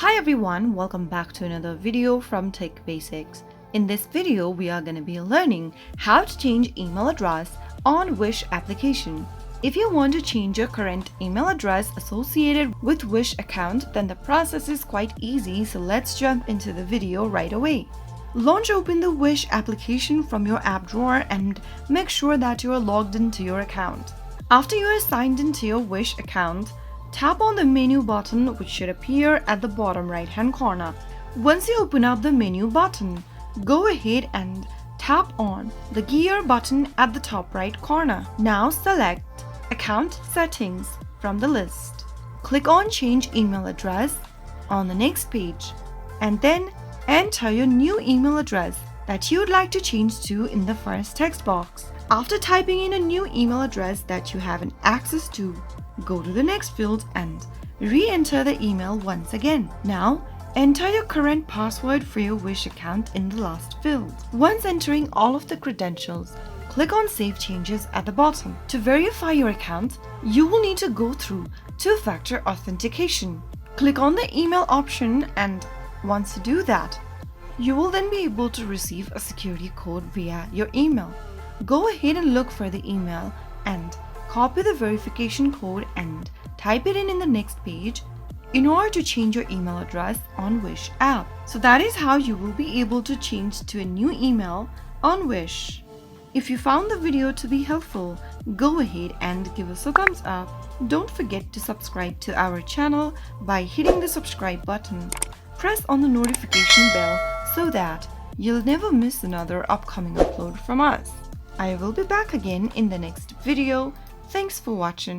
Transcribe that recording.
Hi everyone, welcome back to another video from Tech Basics. In this video, we are going to be learning how to change email address on Wish application. If you want to change your current email address associated with Wish account, then the process is quite easy, so let's jump into the video right away. Launch open the Wish application from your app drawer and make sure that you are logged into your account. After you are signed into your Wish account, tap on the menu button which should appear at the bottom right hand corner. Once you open up the menu button, go ahead and tap on the gear button at the top right corner. Now select Account Settings from the list. Click on Change Email Address on the next page and then enter your new email address that you would like to change to in the first text box. After typing in a new email address that you have access to, go to the next field and re-enter the email once again. Now, enter your current password for your Wish account in the last field. Once entering all of the credentials, click on Save Changes at the bottom. To verify your account, you will need to go through two-factor authentication. Click on the email option, and once you do that, you will then be able to receive a security code via your email. Go ahead and look for the email and copy the verification code and type it in the next page in order to change your email address on Wish app. So that is how you will be able to change to a new email on Wish. If you found the video to be helpful, go ahead and give us a thumbs up. Don't forget to subscribe to our channel by hitting the subscribe button. Press on the notification bell so that you'll never miss another upcoming upload from us. I will be back again in the next video. Thanks for watching.